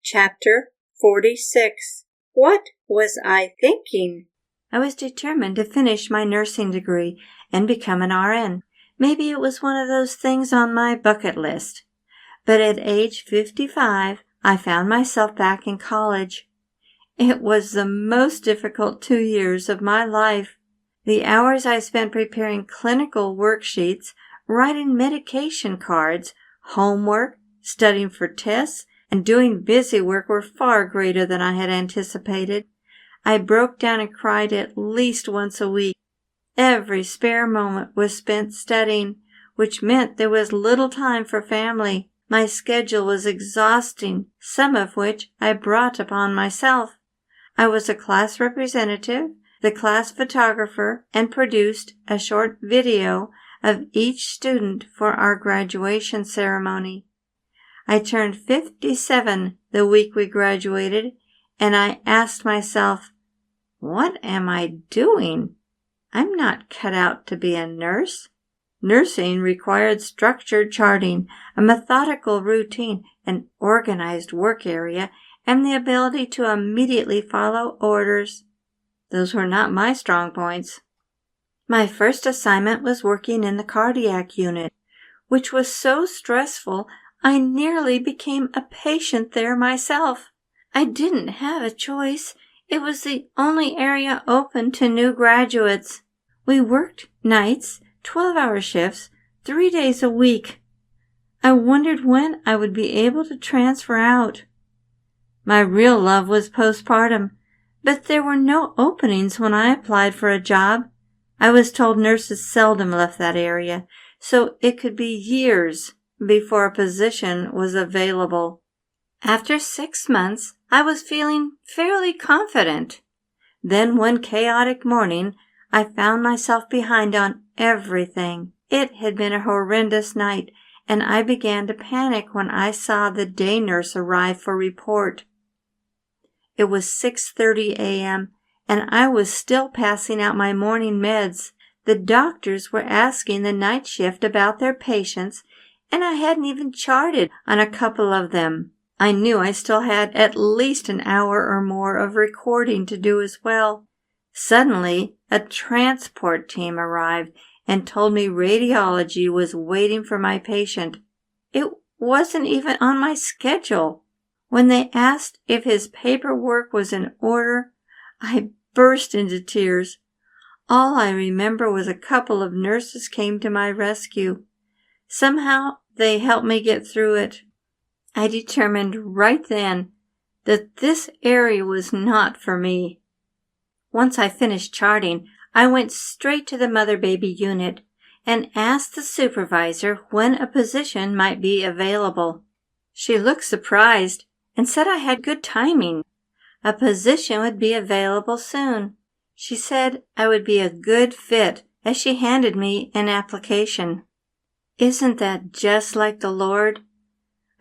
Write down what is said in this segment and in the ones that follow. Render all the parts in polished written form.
Chapter 46. What was I thinking? I was determined to finish my nursing degree and become an RN. Maybe it was one of those things on my bucket list. But at age 55, I found myself back in college. It was the most difficult 2 years of my life. The hours I spent preparing clinical worksheets, writing medication cards, homework, studying for tests, and doing busy work were far greater than I had anticipated. I broke down and cried at least once a week. Every spare moment was spent studying, which meant there was little time for family. My schedule was exhausting, some of which I brought upon myself. I was a class representative, the class photographer, and produced a short video of each student for our graduation ceremony. I turned 57 the week we graduated, and I asked myself, what am I doing? I'm not cut out to be a nurse. Nursing required structured charting, a methodical routine, an organized work area, and the ability to immediately follow orders. Those were not my strong points. My first assignment was working in the cardiac unit, which was so stressful I nearly became a patient there myself. I didn't have a choice. It was the only area open to new graduates. We worked nights, 12-hour shifts, 3 days a week. I wondered when I would be able to transfer out. My real love was postpartum, but there were no openings when I applied for a job. I was told nurses seldom left that area, so it could be years before a position was available. After 6 months, I was feeling fairly confident. Then one chaotic morning, I found myself behind on everything. It had been a horrendous night, and I began to panic when I saw the day nurse arrive for report. It was 6:30 a.m., and I was still passing out my morning meds. The doctors were asking the night shift about their patients, and I hadn't even charted on a couple of them. I knew I still had at least an hour or more of recording to do as well. Suddenly, a transport team arrived and told me radiology was waiting for my patient. It wasn't even on my schedule. When they asked if his paperwork was in order, I burst into tears. All I remember was a couple of nurses came to my rescue. Somehow, they helped me get through it. I determined right then that this area was not for me. Once I finished charting, I went straight to the mother-baby unit and asked the supervisor when a position might be available. She looked surprised and said I had good timing. A position would be available soon. She said I would be a good fit as she handed me an application. Isn't that just like the Lord?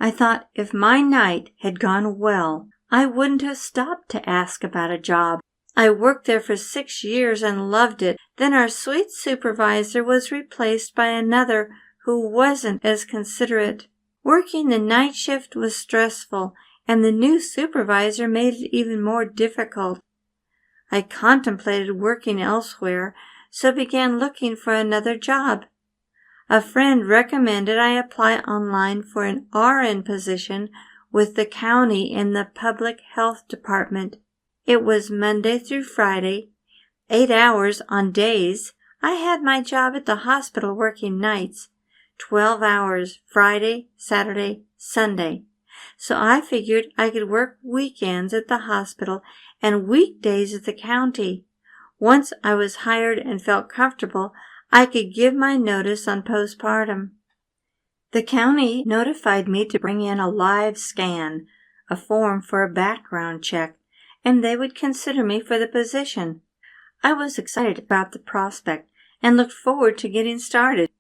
I thought if my night had gone well, I wouldn't have stopped to ask about a job. I worked there for 6 years and loved it. Then our sweet supervisor was replaced by another who wasn't as considerate. Working the night shift was stressful, and the new supervisor made it even more difficult. I contemplated working elsewhere, so began looking for another job. A friend recommended I apply online for an RN position with the county in the public health department. It was Monday through Friday, 8 hours on days. I had my job at the hospital working nights, 12 hours Friday, Saturday, Sunday. So I figured I could work weekends at the hospital and weekdays at the county. Once I was hired and felt comfortable, I could give my notice on postpartum. The county notified me to bring in a live scan, a form for a background check, and they would consider me for the position. I was excited about the prospect and looked forward to getting started.